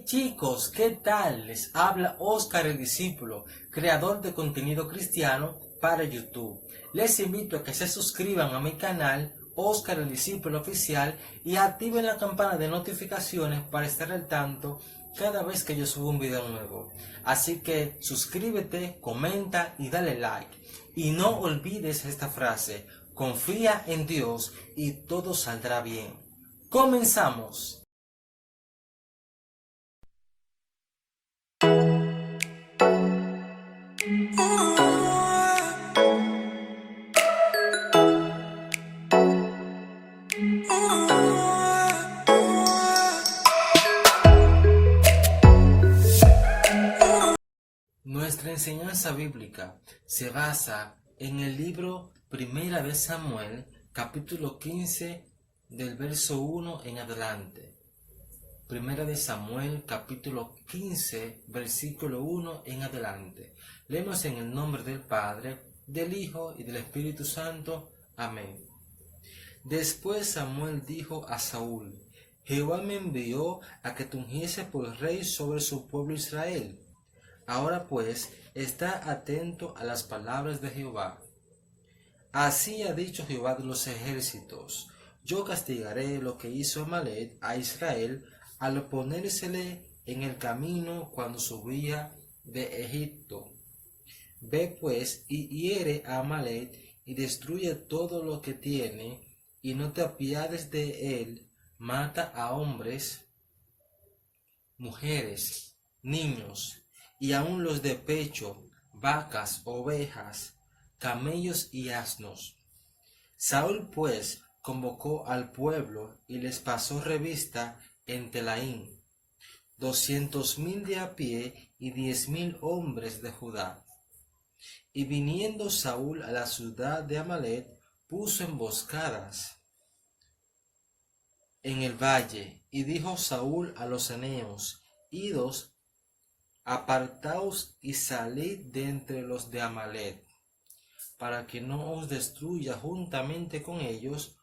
Hey chicos, ¿qué tal? Les habla Oscar el Discípulo, creador de contenido cristiano para YouTube. Les invito a que se suscriban a mi canal Oscar el Discípulo Oficial y activen la campana de notificaciones para estar al tanto cada vez que yo subo un video nuevo. Así que suscríbete, comenta y dale like. Y no olvides esta frase: confía en Dios y todo saldrá bien. ¡Comenzamos! Nuestra enseñanza bíblica se basa en el libro Primera de Samuel, capítulo 15, del verso 1 en adelante. Primera de Samuel, capítulo 15, versículo 1 en adelante. Leemos en el nombre del Padre, del Hijo y del Espíritu Santo. Amén. Después Samuel dijo a Saúl: Jehová me envió a que te ungiese por rey sobre su pueblo Israel. Ahora pues, está atento a las palabras de Jehová. Así ha dicho Jehová de los ejércitos: yo castigaré lo que hizo Amalek a Israel al ponérsele en el camino cuando subía de Egipto. Ve pues y hiere a Amalek y destruye todo lo que tiene, y no te apiades de él. Mata a hombres, mujeres, niños, y aun los de pecho, vacas, ovejas, camellos y asnos. Saúl pues convocó al pueblo y les pasó revista en Telaín, 200,000 de a pie y 10,000 hombres de Judá. Y viniendo Saúl a la ciudad de Amalek, puso emboscadas en el valle, y dijo Saúl a los eneos: idos, apartaos y salid de entre los de Amalek, para que no os destruya juntamente con ellos,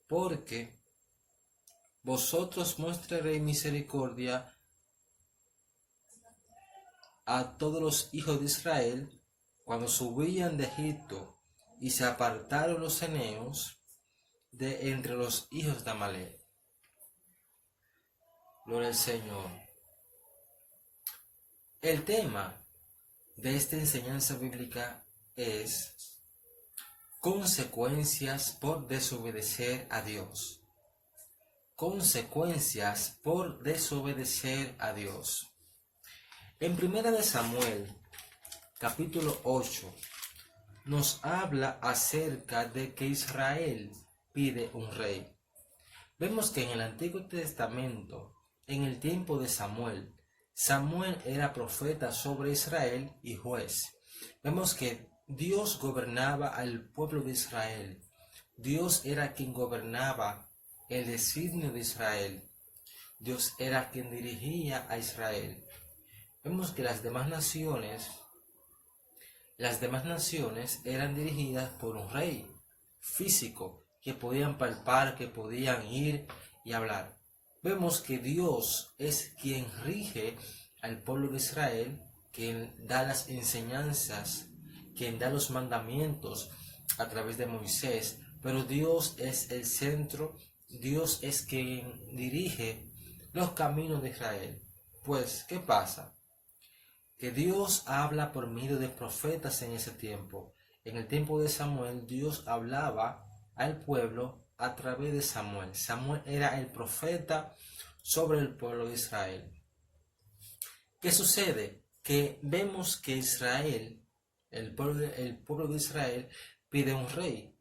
porque vosotros mostraréis misericordia a todos los hijos de Israel cuando subían de Egipto, y se apartaron los eneos de entre los hijos de Amalek. Gloria al Señor. El tema de esta enseñanza bíblica es consecuencias por desobedecer a Dios. Consecuencias por desobedecer a Dios. En Primera de Samuel, capítulo 8, nos habla acerca de que Israel pide un rey. Vemos que en el Antiguo Testamento, en el tiempo de Samuel, Samuel era profeta sobre Israel y juez. Vemos que Dios gobernaba al pueblo de Israel. Dios era quien gobernaba el designio de Israel. Dios era quien dirigía a Israel. Vemos que las demás naciones eran dirigidas por un rey físico que podían palpar, que podían ir y hablar. Vemos que Dios es quien rige al pueblo de Israel, quien da las enseñanzas, quien da los mandamientos a través de Moisés, pero Dios es el centro, Dios es quien dirige los caminos de Israel. Pues, ¿qué pasa? Que Dios habla por medio de profetas en ese tiempo. En el tiempo de Samuel, Dios hablaba al pueblo a través de Samuel. Samuel era el profeta sobre el pueblo de Israel. ¿Qué sucede? Que vemos que Israel, el pueblo de Israel, pide un rey.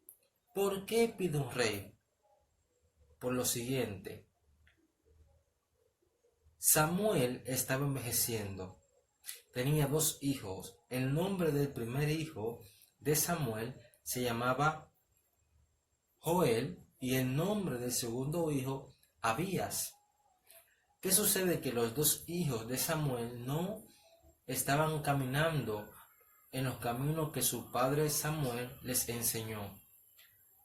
¿Por qué pide un rey? Por lo siguiente: Samuel estaba envejeciendo. Tenía 2 hijos. El nombre del primer hijo de Samuel se llamaba Joel y el nombre del segundo hijo Abías. ¿Qué sucede? Que los 2 hijos de Samuel no estaban caminando en los caminos que su padre Samuel les enseñó.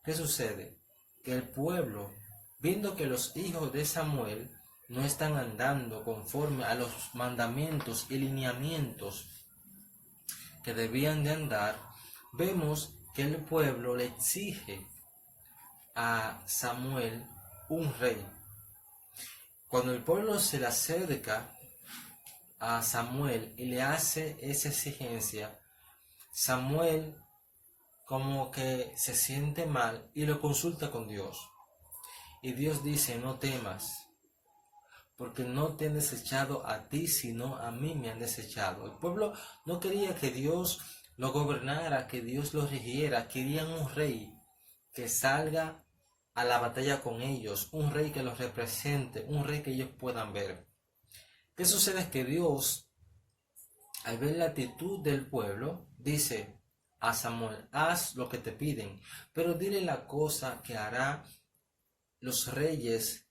¿Qué sucede? Que el pueblo, viendo que los hijos de Samuel no están andando conforme a los mandamientos y lineamientos que debían de andar, vemos que el pueblo le exige a Samuel un rey. Cuando el pueblo se le acerca a Samuel y le hace esa exigencia, Samuel como que se siente mal y lo consulta con Dios. Y Dios dice: no temas, porque no te han desechado a ti, sino a mí me han desechado. El pueblo no quería que Dios lo gobernara, que Dios lo rigiera. Querían un rey que salga a la batalla con ellos, un rey que los represente, un rey que ellos puedan ver. ¿Qué sucede? Es que Dios, al ver la actitud del pueblo, dice a Samuel: haz lo que te piden, pero dile la cosa que hará los reyes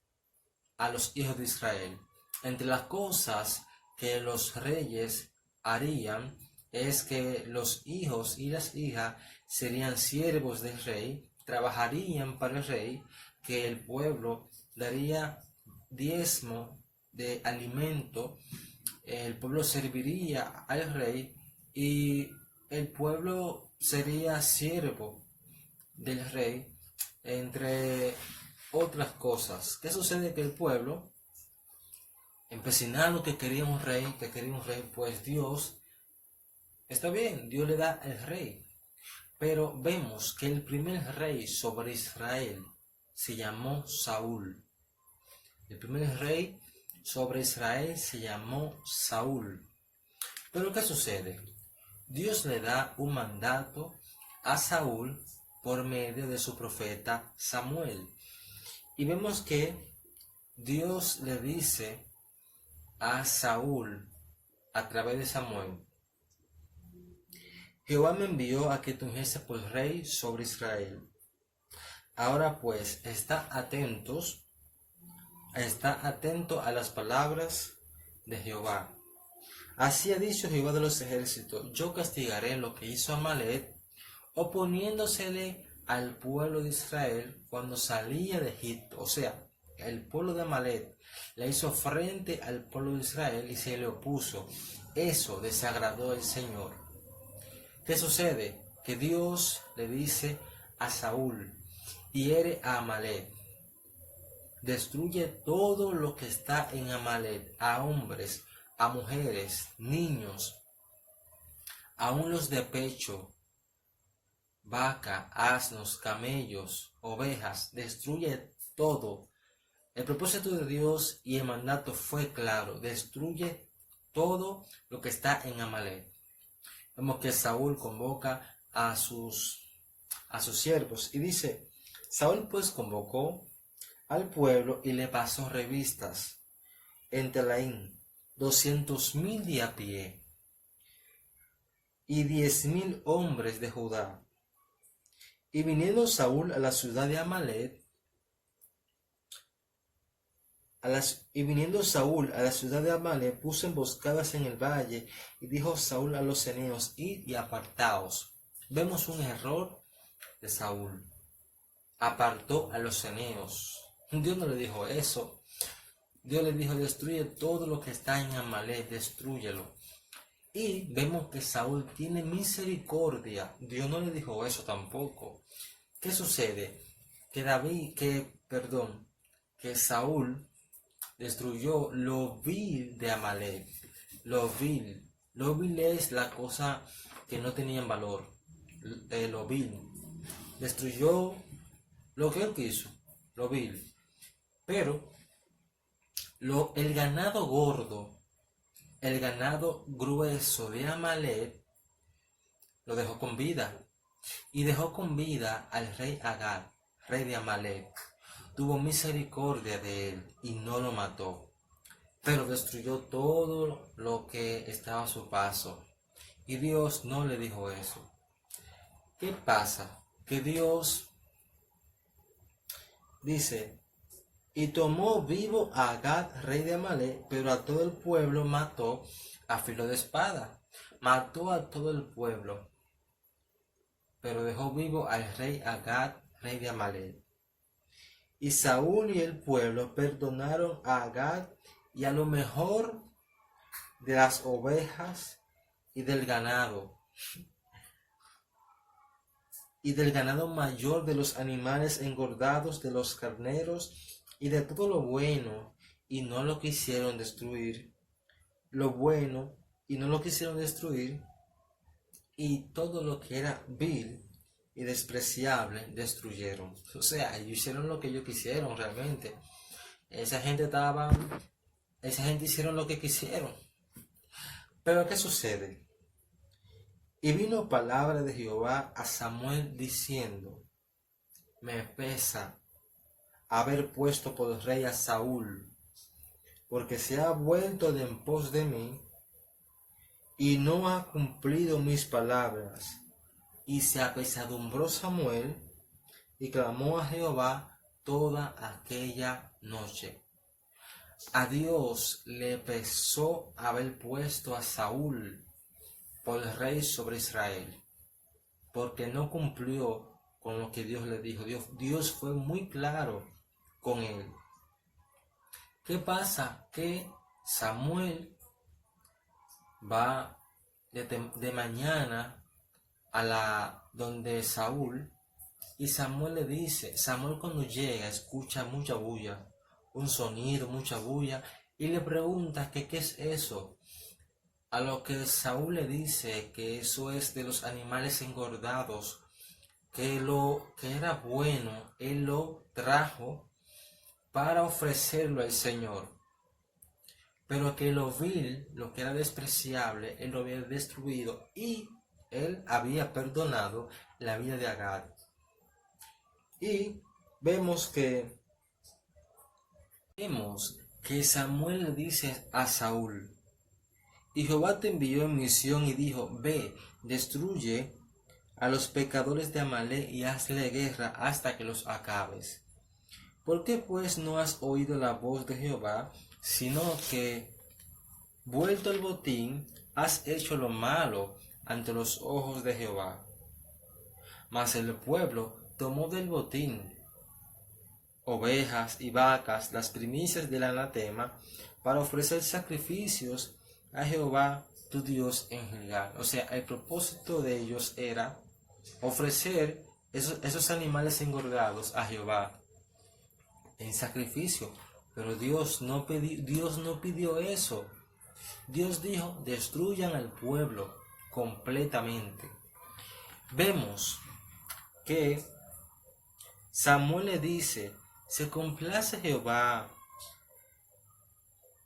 a los hijos de Israel. Entre las cosas que los reyes harían es que los hijos y las hijas serían siervos del rey, trabajarían para el rey, que el pueblo daría diezmo de alimento, el pueblo serviría al rey y el pueblo sería siervo del rey, entre otras cosas. ¿Qué sucede? Que el pueblo, empecinado que quería un rey, pues Dios, está bien, Dios le da el rey. Pero vemos que el primer rey sobre Israel se llamó Saúl. El primer rey sobre Israel se llamó Saúl. Pero ¿qué sucede? Dios le da un mandato a Saúl por medio de su profeta Samuel. Y vemos que Dios le dice a Saúl a través de Samuel: Jehová me envió a que te ungiese por rey sobre Israel. Ahora pues, está atento a las palabras de Jehová. Así ha dicho Jehová de los ejércitos: yo castigaré lo que hizo Amalek, oponiéndosele al pueblo de Israel cuando salía de Egipto. O sea, el pueblo de Amalek le hizo frente al pueblo de Israel y se le opuso. Eso desagradó al Señor. ¿Qué sucede? Que Dios le dice a Saúl: hiere a Amalek, destruye todo lo que está en Amalek, a hombres, a mujeres, niños, aun los de pecho, vaca, asnos, camellos, ovejas, destruye todo. El propósito de Dios y el mandato fue claro: destruye todo lo que está en Amalek. Vemos que Saúl convoca a sus siervos y dice: Saúl pues convocó al pueblo y le pasó revistas en Telaín, 200,000 de a pie y 10,000 hombres de Judá. Y viniendo Saúl a la ciudad de Amalek, puso emboscadas en el valle, y dijo Saúl a los ceneos: id y apartaos. Vemos un error de Saúl. Apartó a los ceneos. Dios no le dijo eso. Dios le dijo: destruye todo lo que está en Amalek, destrúyelo. Y vemos que Saúl tiene misericordia. Dios no le dijo eso tampoco. ¿Qué sucede? Que Saúl destruyó lo vil de Amalek. Lo vil. Lo vil es la cosa que no tenían valor. Lo vil. Destruyó lo que él quiso. Lo vil. Pero el ganado gordo, el ganado grueso de Amalek, lo dejó con vida. Y dejó con vida al rey Agag, rey de Amalek. Tuvo misericordia de él y no lo mató, pero destruyó todo lo que estaba a su paso. Y Dios no le dijo eso. ¿Qué pasa? Que Dios dice: y tomó vivo a Agag, rey de Amalek, pero a todo el pueblo mató a filo de espada. Mató a todo el pueblo, pero dejó vivo al rey Agag, rey de Amalek. Y Saúl y el pueblo perdonaron a Agag y a lo mejor de las ovejas y del ganado mayor, de los animales engordados, de los carneros y de todo lo bueno, y no lo quisieron destruir. Lo bueno, y no lo quisieron destruir, y todo lo que era vil y despreciable destruyeron. O sea, ellos hicieron lo que ellos quisieron realmente. Esa gente hicieron lo que quisieron. Pero ¿qué sucede? Y vino palabra de Jehová a Samuel diciendo: me pesa haber puesto por rey a Saúl, porque se ha vuelto de en pos de mí, y no ha cumplido mis palabras. Y se apesadumbró Samuel, y clamó a Jehová toda aquella noche. A Dios le pesó haber puesto a Saúl por rey sobre Israel, porque no cumplió con lo que Dios le dijo. Dios fue muy claro con él. ¿Qué pasa? Que Samuel va de mañana a donde Saúl, y Samuel le dice, Samuel cuando llega escucha mucha bulla, un sonido, mucha bulla, y le pregunta que qué es eso. A lo que Saúl le dice que eso es de los animales engordados, que lo que era bueno, él lo trajo para ofrecerlo al Señor, pero que lo vil, lo que era despreciable, él lo había destruido, y él había perdonado la vida de Agag. Y vemos que Samuel le dice a Saúl: y Jehová te envió en misión y dijo: ve, destruye a los pecadores de Amalek y hazle guerra hasta que los acabes. ¿Por qué pues no has oído la voz de Jehová, sino que, vuelto el botín, has hecho lo malo ante los ojos de Jehová? Mas el pueblo tomó del botín ovejas y vacas, las primicias del anatema, para ofrecer sacrificios a Jehová tu Dios en Gilgal. O sea, el propósito de ellos era ofrecer esos animales engordados a Jehová en sacrificio. Pero Dios no pidió eso. Dios dijo: destruyan al pueblo completamente. Vemos que Samuel le dice: se complace Jehová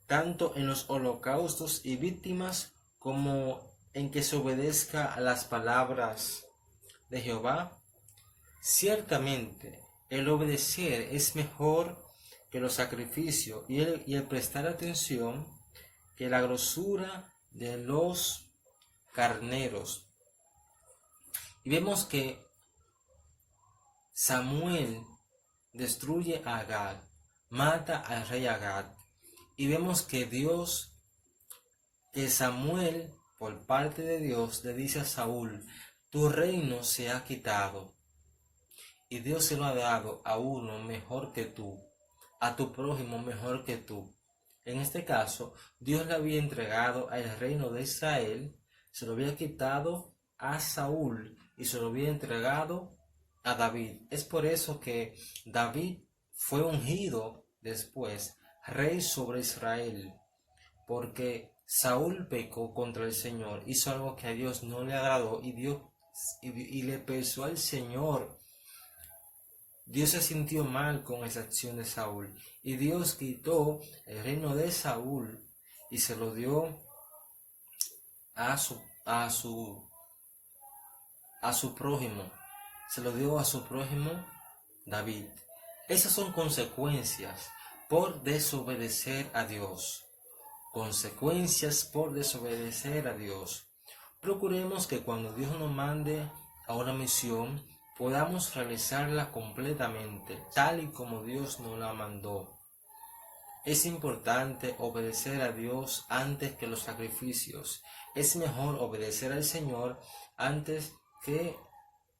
tanto en los holocaustos y víctimas como en que se obedezca a las palabras de Jehová. Ciertamente, el obedecer es mejor que los sacrificios, y el prestar atención que la grosura de los carneros. Y vemos que Samuel destruye a Agag, mata al rey Agag, y vemos que Samuel, por parte de Dios, le dice a Saúl: tu reino se ha quitado, y Dios se lo ha dado a uno mejor que tú, a tu prójimo mejor que tú. En este caso, Dios le había entregado el reino de Israel, se lo había quitado a Saúl y se lo había entregado a David. Es por eso que David fue ungido después rey sobre Israel, porque Saúl pecó contra el Señor, hizo algo que a Dios no le agradó, y le pesó al Señor. Dios se sintió mal con esa acción de Saúl, y Dios quitó el reino de Saúl y se lo dio a su prójimo. Se lo dio a su prójimo David. Esas son consecuencias por desobedecer a Dios. Consecuencias por desobedecer a Dios. Procuremos que cuando Dios nos mande a una misión, podamos realizarla completamente, tal y como Dios nos la mandó. Es importante obedecer a Dios antes que los sacrificios. Es mejor obedecer al Señor antes que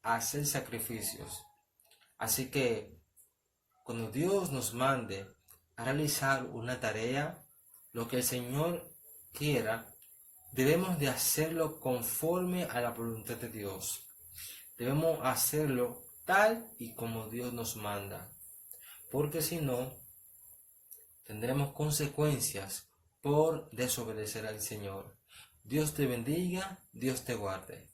hacer sacrificios. Así que Cuando Dios nos mande a realizar una tarea, lo que el Señor quiera, debemos de hacerlo conforme a la voluntad de Dios. Debemos hacerlo tal y como Dios nos manda, porque si no, tendremos consecuencias por desobedecer al Señor. Dios te bendiga, Dios te guarde.